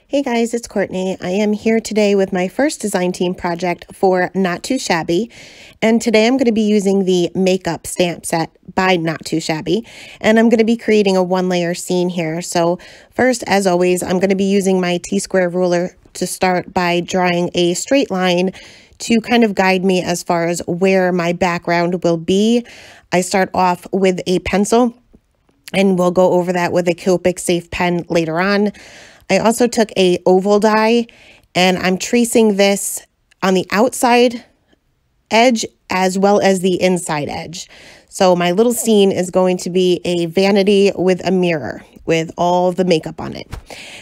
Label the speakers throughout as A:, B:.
A: Hey guys, it's Courtney. I am here today with my first design team project for Not Too Shabby. And today I'm going to be using the makeup stamp set by Not Too Shabby. And I'm going to be creating a one-layer scene here. So first, as always, I'm going to be using my T-square ruler to start by drawing a straight line to kind of guide me as far as where my background will be. I start off with a pencil, and we'll go over that with a Copic safe pen later on. I also took a oval die, and I'm tracing this on the outside edge as well as the inside edge. So my little scene is going to be a vanity with a mirror with all the makeup on it.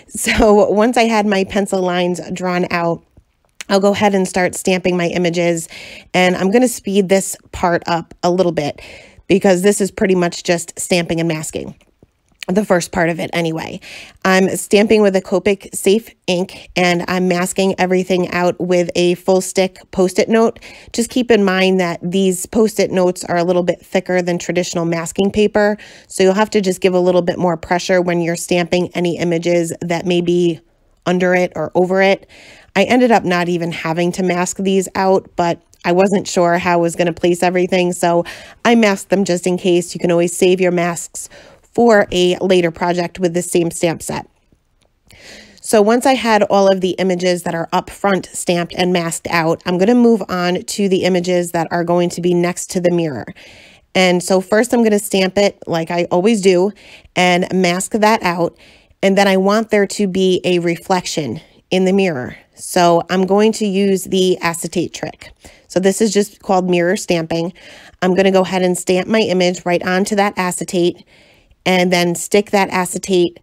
A: So once I had my pencil lines drawn out, I'll go ahead and start stamping my images, and I'm going to speed this part up a little bit because this is pretty much just stamping and masking. The first part of it anyway. I'm stamping with a Copic safe ink, and I'm masking everything out with a full stick Post-it note. Just keep in mind that these Post-it notes are a little bit thicker than traditional masking paper, so you'll have to just give a little bit more pressure when you're stamping any images that may be under it or over it. I ended up not even having to mask these out, but I wasn't sure how I was going to place everything, so I masked them just in case. You can always save your masks for a later project with the same stamp set. So once I had all of the images that are up front stamped and masked out, I'm going to move on to the images that are going to be next to the mirror. And so first I'm going to stamp it like I always do and mask that out. And then I want there to be a reflection in the mirror. So I'm going to use the acetate trick. So this is just called mirror stamping. I'm going to go ahead and stamp my image right onto that acetate, and then stick that acetate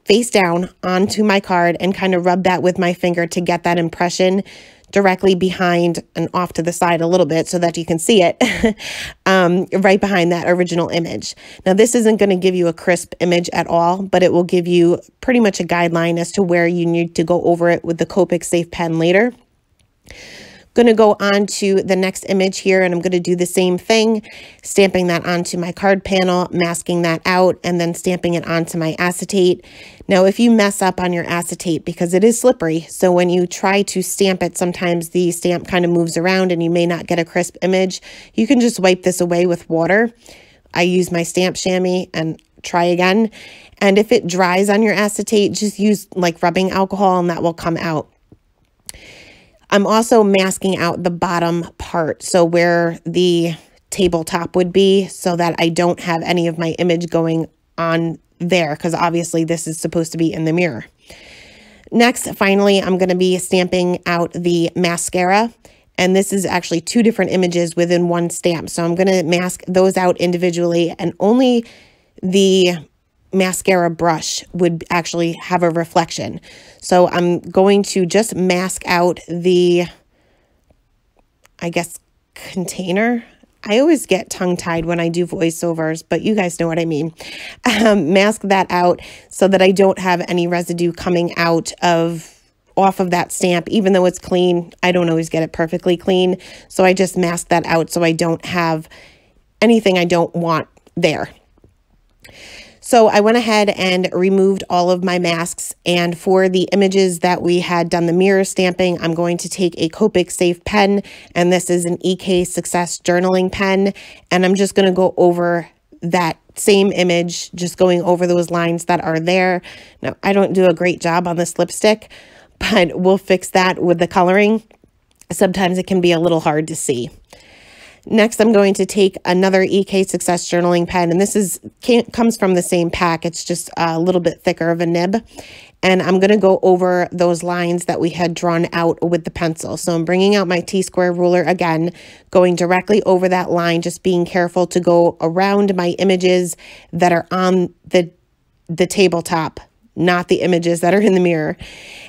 A: face down onto my card and kind of rub that with my finger to get that impression directly behind and off to the side a little bit so that you can see it right behind that original image. Now, this isn't going to give you a crisp image at all, but it will give you pretty much a guideline as to where you need to go over it with the Copic safe pen later. Going to go on to the next image here, and I'm going to do the same thing, stamping that onto my card panel, masking that out, and then stamping it onto my acetate. Now, if you mess up on your acetate, because it is slippery, so when you try to stamp it, sometimes the stamp kind of moves around and you may not get a crisp image, you can just wipe this away with water. I use my stamp chamois and try again. And if it dries on your acetate, just use like rubbing alcohol and that will come out. I'm also masking out the bottom part, so where the tabletop would be, so that I don't have any of my image going on there, because obviously this is supposed to be in the mirror. Next, finally, I'm going to be stamping out the mascara, and this is actually two different images within one stamp. So I'm going to mask those out individually, and only the mascara brush would actually have a reflection. So I'm going to just mask out the, I guess, container. I always get tongue-tied when I do voiceovers, but you guys know what I mean. Mask that out so that I don't have any residue coming out off of that stamp. Even though it's clean, I don't always get it perfectly clean. So I just mask that out so I don't have anything I don't want there. So I went ahead and removed all of my masks, and for the images that we had done the mirror stamping, I'm going to take a Copic safe pen, and this is an EK Success journaling pen, and I'm just going to go over that same image, just going over those lines that are there. Now, I don't do a great job on this lipstick, but we'll fix that with the coloring. Sometimes it can be a little hard to see. Next, I'm going to take another EK Success journaling pen, and this comes from the same pack. It's just a little bit thicker of a nib, and I'm going to go over those lines that we had drawn out with the pencil. So I'm bringing out my T-square ruler again, going directly over that line, just being careful to go around my images that are on the tabletop, not the images that are in the mirror,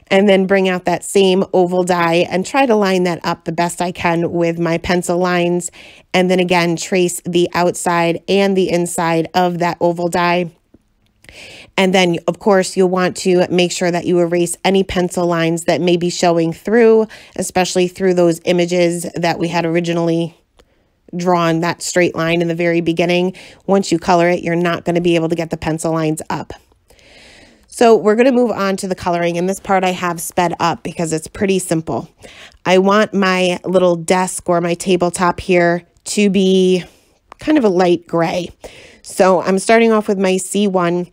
A: and then bring out that same oval die and try to line that up the best I can with my pencil lines. And then again, trace the outside and the inside of that oval die. And then, of course, you'll want to make sure that you erase any pencil lines that may be showing through, especially through those images that we had originally drawn, that straight line in the very beginning. Once you color it, you're not going to be able to get the pencil lines up. So we're going to move on to the coloring, and this part I have sped up because it's pretty simple. I want my little desk or my tabletop here to be kind of a light gray. So I'm starting off with my C1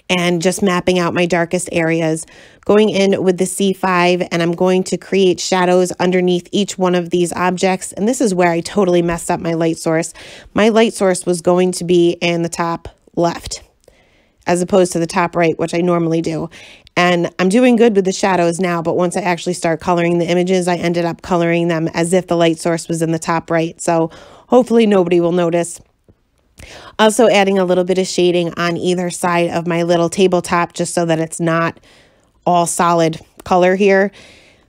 A: and just mapping out my darkest areas, going in with the C5, and I'm going to create shadows underneath each one of these objects. And this is where I totally messed up my light source. My light source was going to be in the top left as opposed to the top right, which I normally do. And I'm doing good with the shadows now, but once I actually start coloring the images, I ended up coloring them as if the light source was in the top right. So hopefully nobody will notice. Also adding a little bit of shading on either side of my little tabletop just so that it's not all solid color here.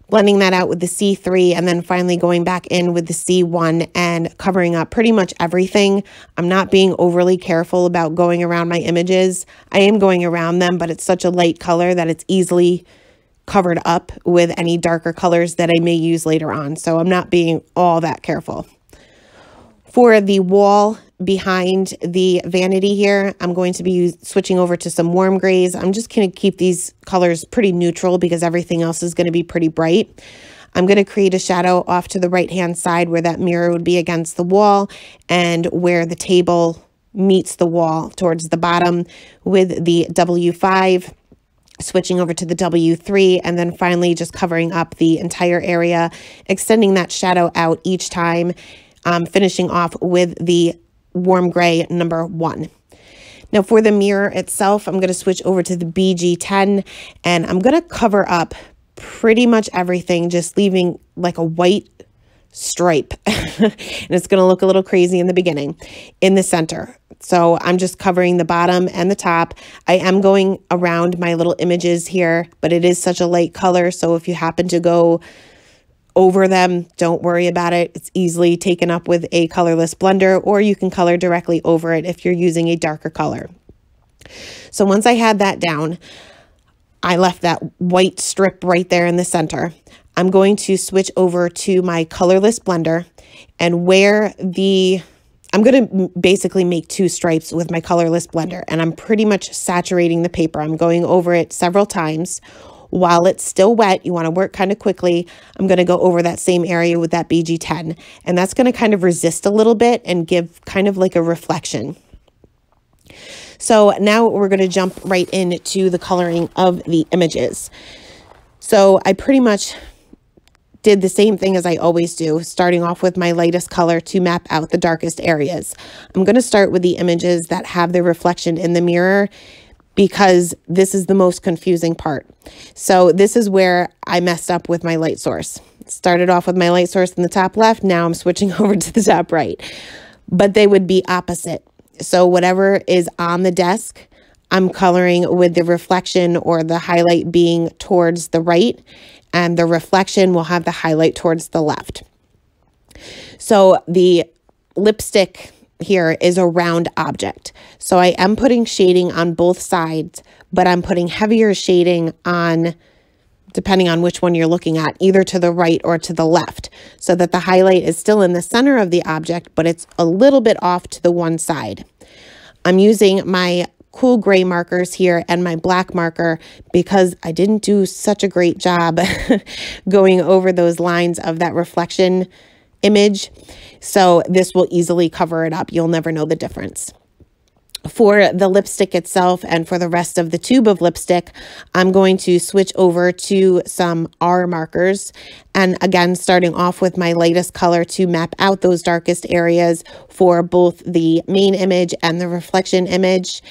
A: Blending that out with the C3 and then finally going back in with the C1 and covering up pretty much everything. I'm not being overly careful about going around my images. I am going around them, but it's such a light color that it's easily covered up with any darker colors that I may use later on. So I'm not being all that careful. For the wall behind the vanity here, I'm going to be switching over to some warm grays. I'm just going to keep these colors pretty neutral because everything else is going to be pretty bright. I'm going to create a shadow off to the right-hand side where that mirror would be against the wall and where the table meets the wall towards the bottom with the W5. Switching over to the W3, and then finally just covering up the entire area, extending that shadow out each time. Finishing off with the warm gray number 1. Now for the mirror itself, I'm going to switch over to the BG10 and I'm going to cover up pretty much everything, just leaving like a white stripe. And it's going to look a little crazy in the beginning in the center. So I'm just covering the bottom and the top. I am going around my little images here, but it is such a light color. So if you happen to go over them, don't worry about it. It's easily taken up with a colorless blender, or you can color directly over it if you're using a darker color. So once I had that down, I left that white strip right there in the center. I'm going to switch over to my colorless blender, and where I'm going to basically make 2 stripes with my colorless blender, and I'm pretty much saturating the paper. I'm going over it several times. While it's still wet, you want to work kind of quickly. I'm going to go over that same area with that BG10, and that's going to kind of resist a little bit and give kind of like a reflection. So now we're going to jump right into the coloring of the images. So I pretty much did the same thing as I always do, starting off with my lightest color to map out the darkest areas. I'm going to start with the images that have the reflection in the mirror, because this is the most confusing part. So this is where I messed up with my light source. Started off with my light source in the top left. Now I'm switching over to the top right, but they would be opposite. So whatever is on the desk, I'm coloring with the reflection or the highlight being towards the right, and the reflection will have the highlight towards the left. So the lipstick here is a round object. So I am putting shading on both sides, but I'm putting heavier shading on, depending on which one you're looking at, either to the right or to the left, so that the highlight is still in the center of the object, but it's a little bit off to the one side. I'm using my cool gray markers here and my black marker because I didn't do such a great job going over those lines of that reflection image. So this will easily cover it up. You'll never know the difference. For the lipstick itself and for the rest of the tube of lipstick, I'm going to switch over to some R markers. And again, starting off with my lightest color to map out those darkest areas for both the main image and the reflection image.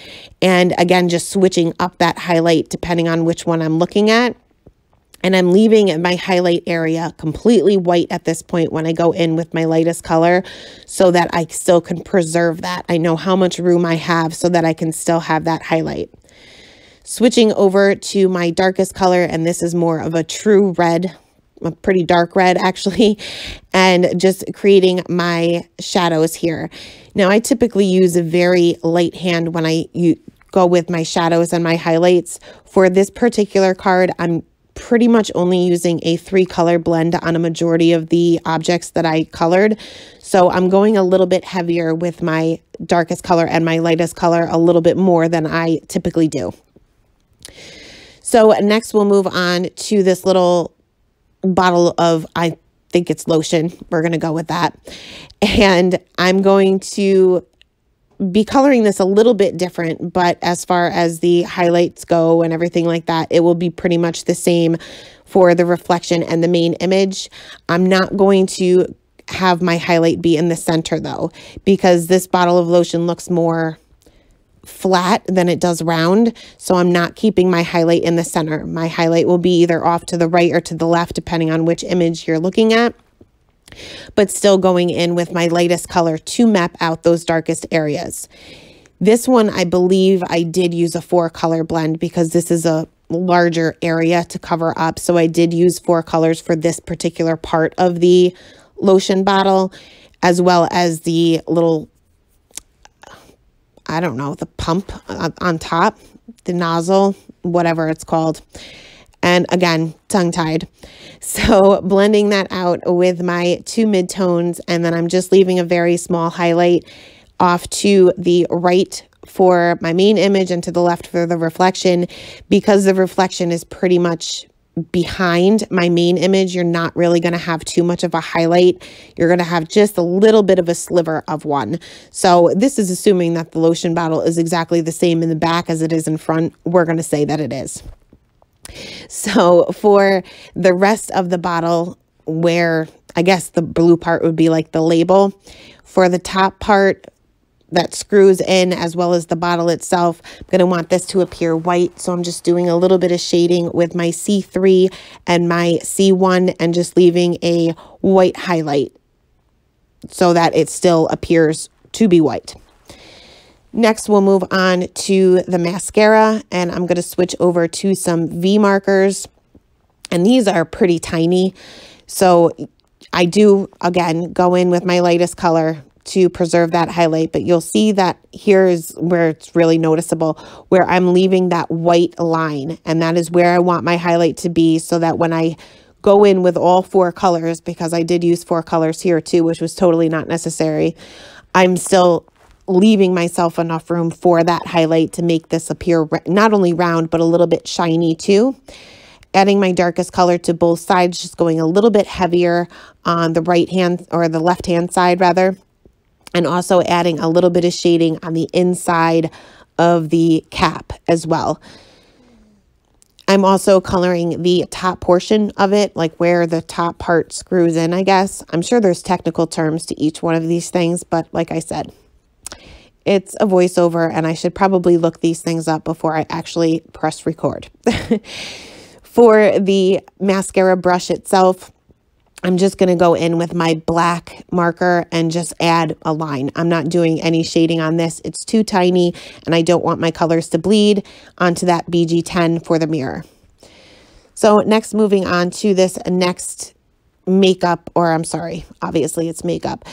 A: And again, just switching up that highlight depending on which one I'm looking at. And I'm leaving my highlight area completely white at this point when I go in with my lightest color, so that I still can preserve that. I know how much room I have so that I can still have that highlight. Switching over to my darkest color, and this is more of a true red, a pretty dark red actually, and just creating my shadows here. Now I typically use a very light hand when I go with my shadows and my highlights. For this particular card, I'm pretty much only using a 3-color blend on a majority of the objects that I colored. So I'm going a little bit heavier with my darkest color and my lightest color, a little bit more than I typically do. So next we'll move on to this little bottle of, I think it's lotion. We're going to go with that. And I'm going to be coloring this a little bit different, but as far as the highlights go and everything like that, it will be pretty much the same for the reflection and the main image. I'm not going to have my highlight be in the center though, because this bottle of lotion looks more flat than it does round. So I'm not keeping my highlight in the center. My highlight will be either off to the right or to the left, depending on which image you're looking at, but still going in with my lightest color to map out those darkest areas. This one, I believe I did use a 4-color blend because this is a larger area to cover up. So I did use 4 colors for this particular part of the lotion bottle, as well as the little, I don't know, the pump on top, the nozzle, whatever it's called. And again, tongue-tied. So blending that out with my 2 midtones, and then I'm just leaving a very small highlight off to the right for my main image and to the left for the reflection. Because the reflection is pretty much behind my main image, you're not really going to have too much of a highlight. You're going to have just a little bit of a sliver of one. So this is assuming that the lotion bottle is exactly the same in the back as it is in front. We're going to say that it is. So for the rest of the bottle, where I guess the blue part would be like the label, for the top part that screws in, as well as the bottle itself, I'm going to want this to appear white. So I'm just doing a little bit of shading with my C3 and my C1 and just leaving a white highlight so that it still appears to be white. Next, we'll move on to the mascara, and I'm going to switch over to some V markers, and these are pretty tiny. So I do, again, go in with my lightest color to preserve that highlight, but you'll see that here is where it's really noticeable, where I'm leaving that white line, and that is where I want my highlight to be, so that when I go in with all 4 colors, because I did use 4 colors here too, which was totally not necessary, I'm still leaving myself enough room for that highlight to make this appear not only round, but a little bit shiny too. Adding my darkest color to both sides, just going a little bit heavier on the right hand, or the left hand side rather, and also adding a little bit of shading on the inside of the cap as well. I'm also coloring the top portion of it, like where the top part screws in, I guess. I'm sure there's technical terms to each one of these things, but like I said, it's a voiceover, and I should probably look these things up before I actually press record. For the mascara brush itself, I'm just going to go in with my black marker and just add a line. I'm not doing any shading on this. It's too tiny, and I don't want my colors to bleed onto that BG10 for the mirror. So next, moving on to this next makeup, or I'm sorry, obviously it's makeup,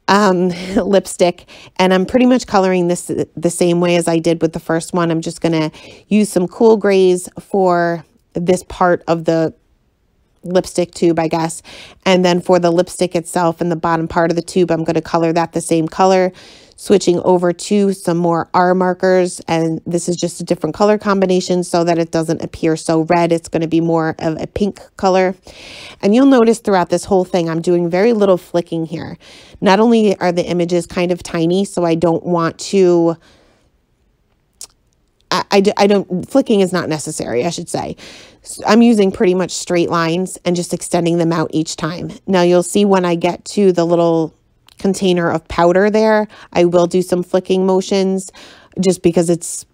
A: lipstick, and I'm pretty much coloring this the same way as I did with the first one. I'm just going to use some cool grays for this part of the lipstick tube, I guess, and then for the lipstick itself and the bottom part of the tube, I'm going to color that the same color, switching over to some more R markers, and this is just a different color combination so that it doesn't appear so red. It's going to be more of a pink color. And you'll notice throughout this whole thing, I'm doing very little flicking here. Not only are the images kind of tiny, so I don't want to, flicking is not necessary, I should say. I'm using pretty much straight lines and just extending them out each time. Now you'll see when I get to the little container of powder there, I will do some flicking motions just because it's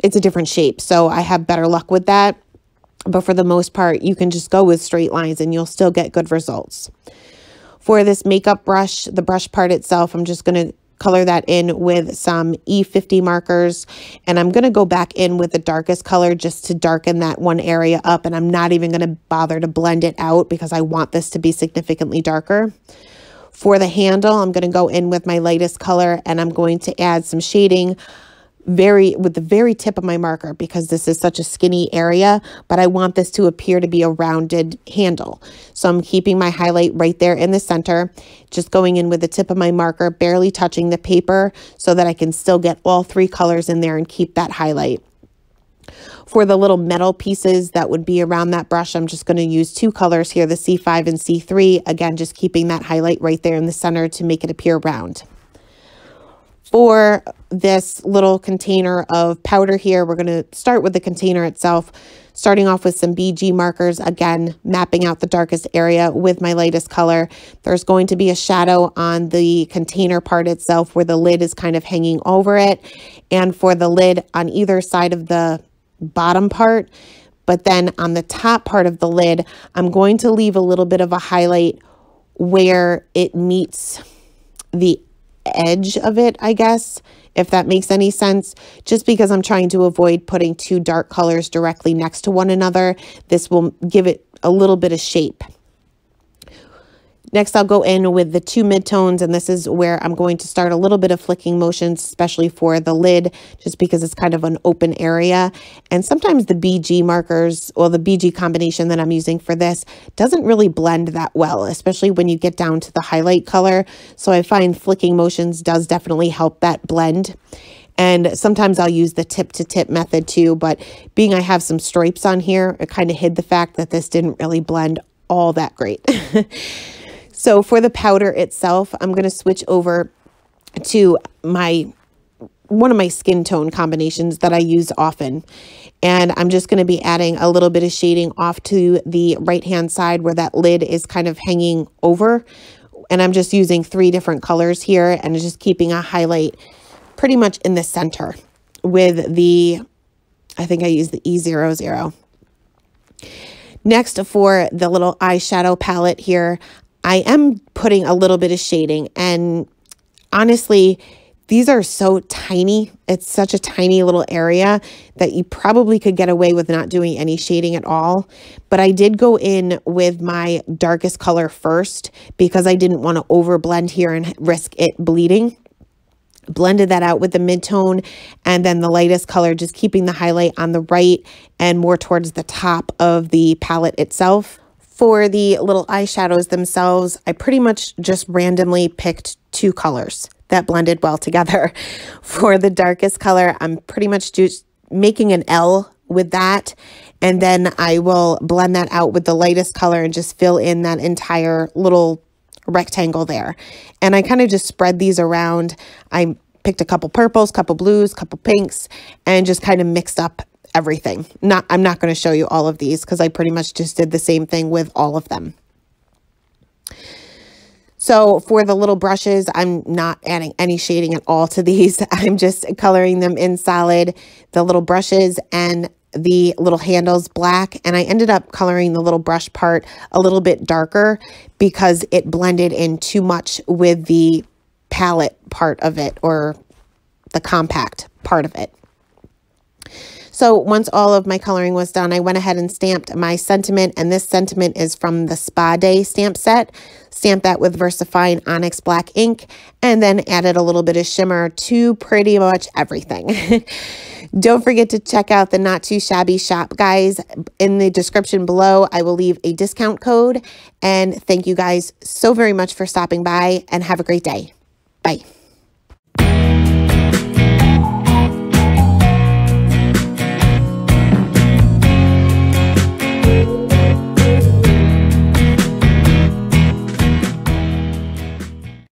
A: a different shape. So I have better luck with that. But for the most part, you can just go with straight lines and you'll still get good results. For this makeup brush, the brush part itself, I'm just going to color that in with some E50 markers, and I'm going to go back in with the darkest color just to darken that one area up, and I'm not even going to bother to blend it out because I want this to be significantly darker. For the handle, I'm going to go in with my lightest color, and I'm going to add some shading with the very tip of my marker because this is such a skinny area, but I want this to appear to be a rounded handle. So I'm keeping my highlight right there in the center, just going in with the tip of my marker, barely touching the paper so that I can still get all 3 colors in there and keep that highlight. For the little metal pieces that would be around that brush, I'm just going to use two colors here, the C5 and C3. Again, just keeping that highlight right there in the center to make it appear round. For this little container of powder here, we're going to start with the container itself, starting off with some BG markers, again, mapping out the darkest area with my lightest color. There's going to be a shadow on the container part itself where the lid is kind of hanging over it, and for the lid on either side of the bottom part. But then on the top part of the lid, I'm going to leave a little bit of a highlight where it meets the edge of it, I guess, if that makes any sense, just because I'm trying to avoid putting two dark colors directly next to one another. This will give it a little bit of shape. Next, I'll go in with the two midtones, and this is where I'm going to start a little bit of flicking motions, especially for the lid, just because it's kind of an open area. And sometimes the BG markers, or the BG combination that I'm using for this, doesn't really blend that well, especially when you get down to the highlight color. So I find flicking motions does definitely help that blend. And sometimes I'll use the tip to tip method too, but being I have some stripes on here, it kind of hid the fact that this didn't really blend all that great. So for the powder itself, I'm going to switch over to one of my skin tone combinations that I use often. And I'm just going to be adding a little bit of shading off to the right-hand side where that lid is kind of hanging over. And I'm just using 3 different colors here and just keeping a highlight pretty much in the center with the, I think I use the E00. Next, for the little eyeshadow palette here, I am putting a little bit of shading, and honestly, these are so tiny. It's such a tiny little area that you probably could get away with not doing any shading at all. But I did go in with my darkest color first because I didn't want to overblend here and risk it bleeding. Blended that out with the mid-tone and then the lightest color, just keeping the highlight on the right and more towards the top of the palette itself. For the little eyeshadows themselves, I pretty much just randomly picked 2 colors that blended well together. For the darkest color, I'm pretty much just making an L with that, and then I will blend that out with the lightest color and just fill in that entire little rectangle there. And I kind of just spread these around. I picked a couple purples, couple blues, couple pinks, and just kind of mixed up everything. I'm not going to show you all of these because I pretty much just did the same thing with all of them. So for the little brushes, I'm not adding any shading at all to these. I'm just coloring them in solid, the little brushes and the little handles black. And I ended up coloring the little brush part a little bit darker because it blended in too much with the palette part of it, or the compact part of it. So once all of my coloring was done, I went ahead and stamped my sentiment, and this sentiment is from the Spa Day stamp set. Stamped that with VersaFine Onyx Black ink, and then added a little bit of shimmer to pretty much everything. Don't forget to check out the Not Too Shabby shop, guys. In the description below, I will leave a discount code. And thank you guys so very much for stopping by, and have a great day. Bye.